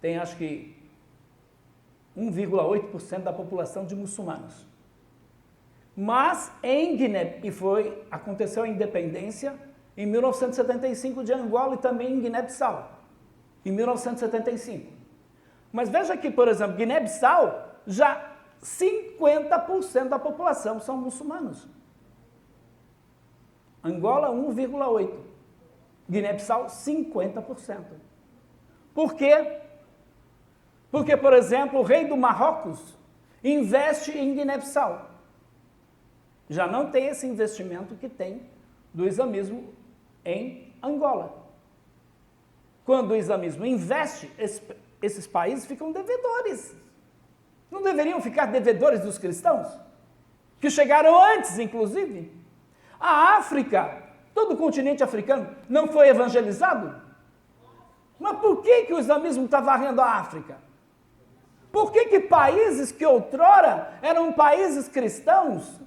Tem, acho que, 1,8% da população de muçulmanos. Mas em Guiné, aconteceu a independência em 1975 de Angola e também em Guiné-Bissau, em 1975. Mas veja que, por exemplo, Guiné-Bissau, já 50% da população são muçulmanos. Angola, 1,8%. Guiné-Bissau, 50%. Por quê? Porque, por exemplo, o rei do Marrocos investe em Guiné-Bissau. Já não tem esse investimento que tem do islamismo em Angola. Quando o islamismo investe, esses países ficam devedores. Não deveriam ficar devedores dos cristãos? Que chegaram antes, inclusive. A África, todo o continente africano, não foi evangelizado? Mas por que o islamismo está varrendo a África? Por que países que outrora eram países cristãos,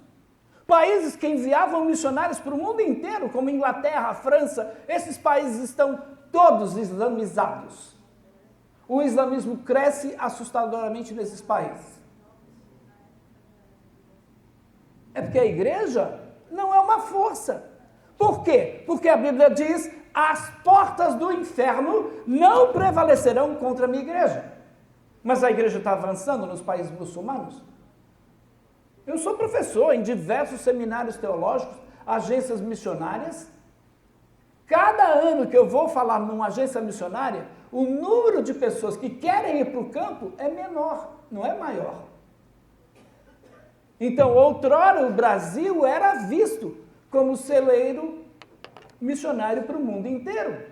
países que enviavam missionários para o mundo inteiro, como Inglaterra, França, esses países estão todos islamizados. O islamismo cresce assustadoramente nesses países. É porque a igreja não é uma força. Por quê? Porque a Bíblia diz: as portas do inferno não prevalecerão contra a minha igreja. Mas a igreja está avançando nos países muçulmanos? Eu sou professor em diversos seminários teológicos, agências missionárias. Cada ano que eu vou falar numa agência missionária, o número de pessoas que querem ir para o campo é menor, não é maior. Então, outrora, o Brasil era visto como celeiro missionário para o mundo inteiro.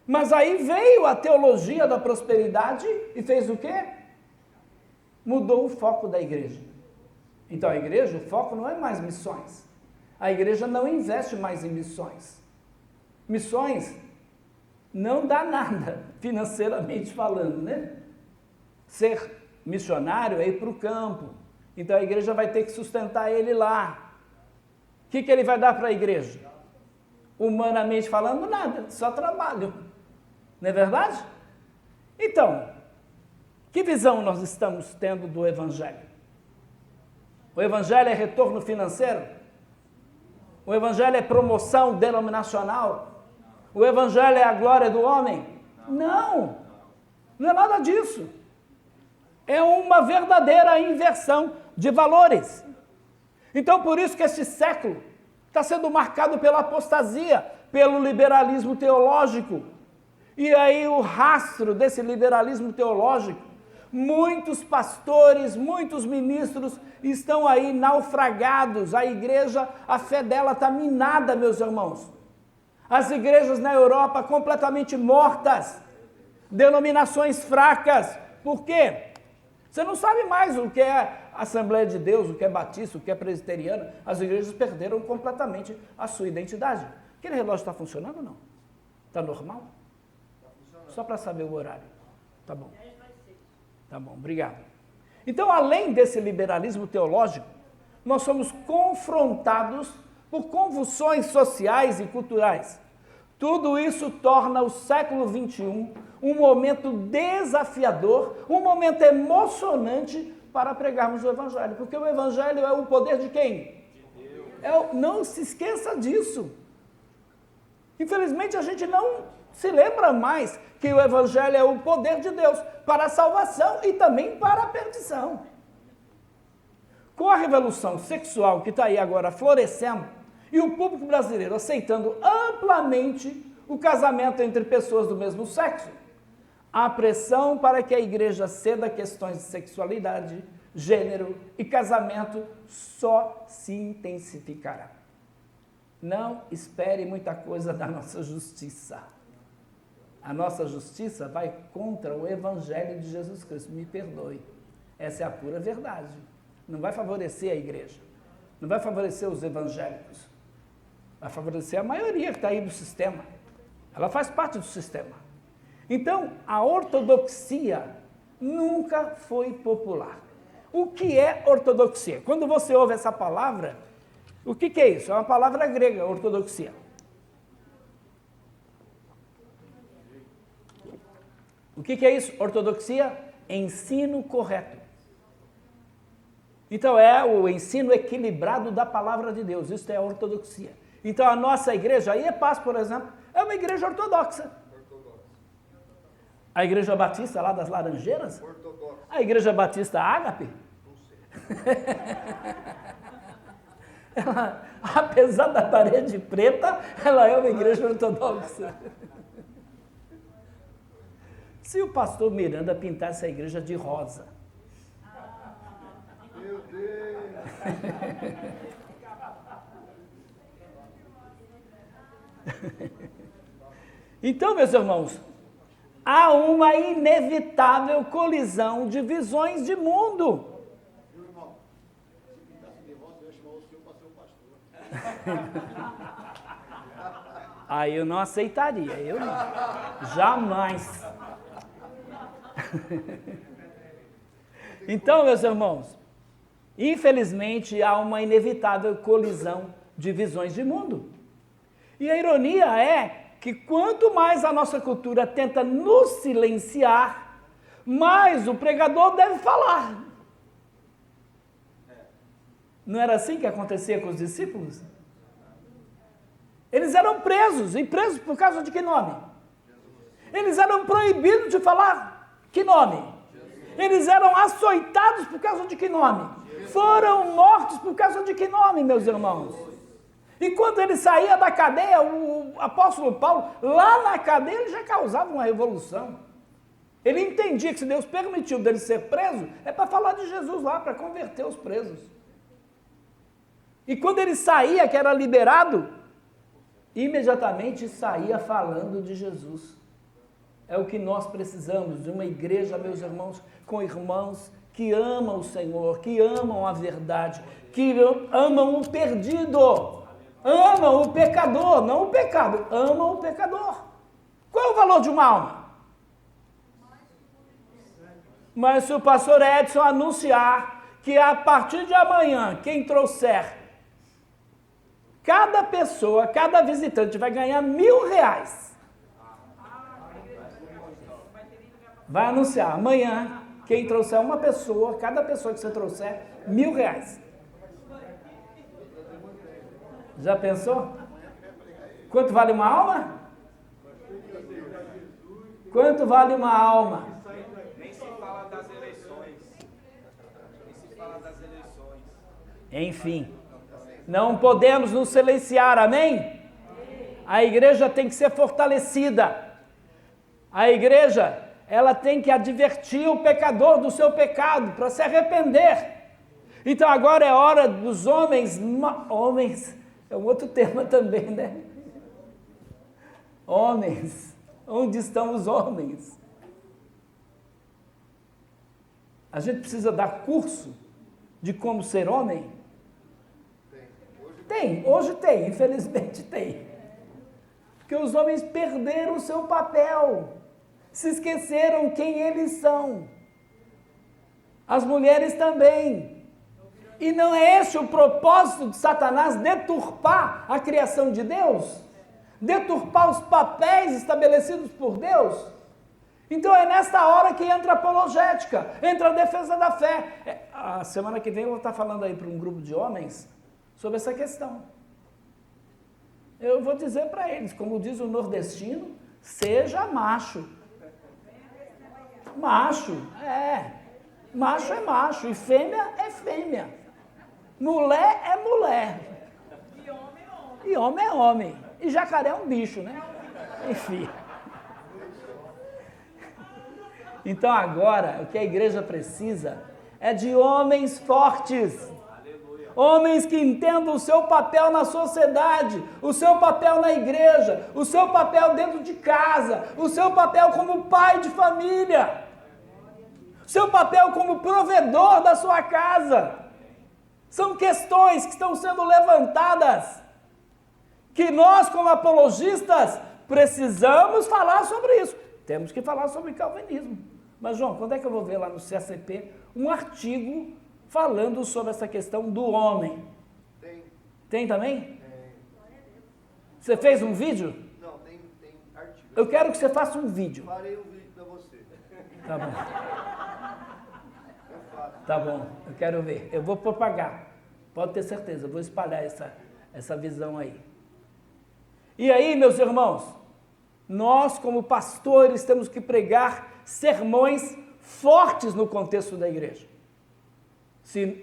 Mas aí veio a teologia da prosperidade e fez o quê? Mudou o foco da igreja. Então a igreja, o foco não é mais missões. A igreja não investe mais em missões. Missões não dá nada, financeiramente falando, né? Ser missionário é ir para o campo. Então a igreja vai ter que sustentar ele lá. O que ele vai dar para a igreja? Humanamente falando, nada, só trabalho. Não é verdade? Então, que visão nós estamos tendo do Evangelho? O Evangelho é retorno financeiro? O Evangelho é promoção denominacional? O Evangelho é a glória do homem? Não, não é nada disso. É uma verdadeira inversão de valores. Então, por isso que esse século está sendo marcado pela apostasia, pelo liberalismo teológico. E aí o rastro desse liberalismo teológico, muitos pastores, muitos ministros estão aí naufragados. A igreja, a fé dela está minada, meus irmãos. As igrejas na Europa completamente mortas, denominações fracas. Por quê? Você não sabe mais o que é Assembleia de Deus, o que é batista, o que é presbiteriana. As igrejas perderam completamente a sua identidade. Aquele relógio está funcionando ou não? Está normal? Só para saber o horário. Tá bom. Tá bom, obrigado. Então, além desse liberalismo teológico, nós somos confrontados por convulsões sociais e culturais. Tudo isso torna o século XXI um momento desafiador, um momento emocionante para pregarmos o Evangelho. Porque o Evangelho é o poder de quem? De Deus. Não se esqueça disso. Infelizmente, a gente não se lembra mais que o Evangelho é o poder de Deus para a salvação e também para a perdição. Com a revolução sexual que está aí agora florescendo, e o público brasileiro aceitando amplamente o casamento entre pessoas do mesmo sexo, a pressão para que a igreja ceda a questões de sexualidade, gênero e casamento só se intensificará. Não espere muita coisa da nossa justiça. A nossa justiça vai contra o Evangelho de Jesus Cristo. Me perdoe. Essa é a pura verdade. Não vai favorecer a igreja. Não vai favorecer os evangélicos. Vai favorecer a maioria que está aí do sistema. Ela faz parte do sistema. Então, a ortodoxia nunca foi popular. O que é ortodoxia? Quando você ouve essa palavra, o que é isso? É uma palavra grega, ortodoxia. O que é isso? Ortodoxia? Ensino correto. Então, é o ensino equilibrado da palavra de Deus. Isso é a ortodoxia. Então, a nossa igreja, a IEPAS, por exemplo, é uma igreja ortodoxa. A igreja batista lá das Laranjeiras? Ortodoxa. A igreja batista Ágape? Não sei. Ela, apesar da parede preta, ela é uma igreja ortodoxa. Se o pastor Miranda pintasse a igreja de rosa. Meu Deus! Então, meus irmãos, há uma inevitável colisão de visões de mundo. Meu irmão, se pintasse de rosa, eu ia chamar o senhor para ser o pastor. Aí eu não aceitaria, eu não. Jamais. Então, meus irmãos, infelizmente há uma inevitável colisão de visões de mundo. E a ironia é que quanto mais a nossa cultura tenta nos silenciar, mais o pregador deve falar. Não era assim que acontecia com os discípulos? Eles eram presos, e presos por causa de que nome? Eles eram proibidos de falar. Que nome? Eles eram açoitados por causa de que nome? Foram mortos por causa de que nome, meus irmãos? E quando ele saía da cadeia, o apóstolo Paulo, lá na cadeia, ele já causava uma revolução. Ele entendia que se Deus permitiu dele ser preso, é para falar de Jesus lá, para converter os presos. E quando ele saía, que era liberado, imediatamente saía falando de Jesus. É o que nós precisamos, de uma igreja, meus irmãos, com irmãos que amam o Senhor, que amam a verdade, que amam o perdido, amam o pecador, não o pecado, amam o pecador. Qual é o valor de uma alma? Mas se o pastor Edson anunciar que a partir de amanhã, quem trouxer, cada pessoa, cada visitante vai ganhar R$1.000. Vai anunciar, amanhã, quem trouxer uma pessoa, cada pessoa que você trouxer, R$1.000. Já pensou? Quanto vale uma alma? Quanto vale uma alma? Nem se fala das eleições. Nem se fala das eleições. Enfim, não podemos nos silenciar, amém? A igreja tem que ser fortalecida. A igreja, ela tem que advertir o pecador do seu pecado, para se arrepender. Então agora é hora dos homens, homens, é um outro tema também, né? Homens, onde estão os homens? A gente precisa dar curso de como ser homem? Hoje tem, infelizmente tem. Porque os homens perderam o seu papel, se esqueceram quem eles são. As mulheres também. E não é esse o propósito de Satanás, deturpar a criação de Deus? Deturpar os papéis estabelecidos por Deus? Então é nesta hora que entra a apologética, entra a defesa da fé. A semana que vem eu vou estar falando aí para um grupo de homens sobre essa questão. Eu vou dizer para eles, como diz o nordestino, seja macho. Macho é macho e fêmea é fêmea. Mulher é mulher. E homem é homem. E jacaré é um bicho, né? Enfim. Então agora, o que a igreja precisa é de homens fortes. Homens que entendam o seu papel na sociedade, o seu papel na igreja, o seu papel dentro de casa, o seu papel como pai de família, o seu papel como provedor da sua casa. São questões que estão sendo levantadas, que nós, como apologistas, precisamos falar sobre isso. Temos que falar sobre calvinismo. Mas, João, quando é que eu vou ver lá no CACP um artigo falando sobre essa questão do homem? Tem também? Tem. Você fez um vídeo? Não, tem artigo. Eu quero que você faça um vídeo. Farei um vídeo para você. Tá bom. Tá bom, eu quero ver. Eu vou propagar. Pode ter certeza, eu vou espalhar essa visão aí. E aí, meus irmãos, nós como pastores temos que pregar sermões fortes no contexto da igreja.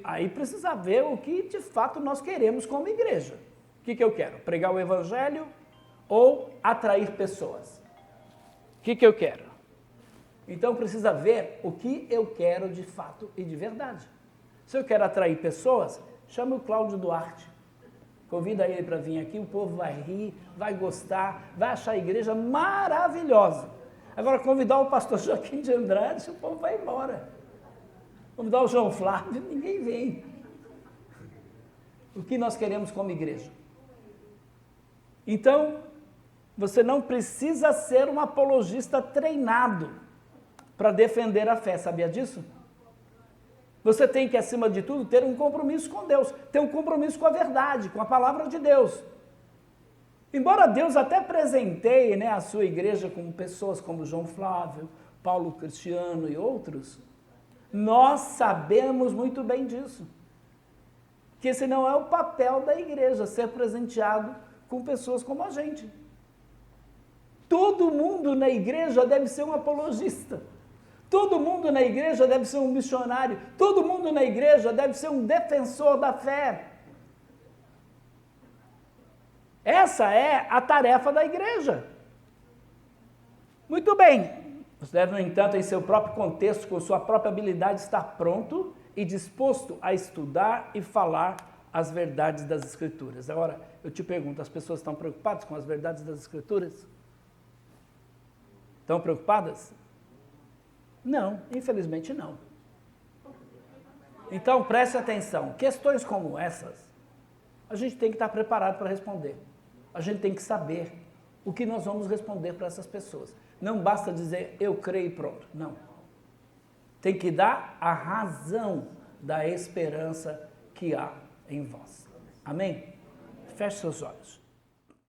Aí precisa ver o que de fato nós queremos como igreja. O que eu quero? Pregar o evangelho ou atrair pessoas? O que eu quero? Então precisa ver o que eu quero de fato e de verdade. Se eu quero atrair pessoas, chame o Cláudio Duarte. Convida ele para vir aqui, o povo vai rir, vai gostar, vai achar a igreja maravilhosa. Agora, convidar o pastor Joaquim de Andrade, o povo vai embora. Convidar o João Flávio, ninguém vem. O que nós queremos como igreja? Então, você não precisa ser um apologista treinado para defender a fé, sabia disso? Você tem que, acima de tudo, ter um compromisso com Deus, ter um compromisso com a verdade, com a palavra de Deus. Embora Deus até presenteie, né, a sua igreja com pessoas como João Flávio, Paulo Cristiano e outros, nós sabemos muito bem disso. Que esse não é o papel da igreja, ser presenteado com pessoas como a gente. Todo mundo na igreja deve ser um apologista. Todo mundo na igreja deve ser um missionário. Todo mundo na igreja deve ser um defensor da fé. Essa é a tarefa da igreja. Muito bem. Você deve, no entanto, em seu próprio contexto, com sua própria habilidade, estar pronto e disposto a estudar e falar as verdades das Escrituras. Agora, eu te pergunto, as pessoas estão preocupadas com as verdades das Escrituras? Estão preocupadas? Não, infelizmente não. Então, preste atenção. Questões como essas, a gente tem que estar preparado para responder. A gente tem que saber o que nós vamos responder para essas pessoas. Não basta dizer, eu creio e pronto. Não. Tem que dar a razão da esperança que há em vós. Amém? Feche seus olhos.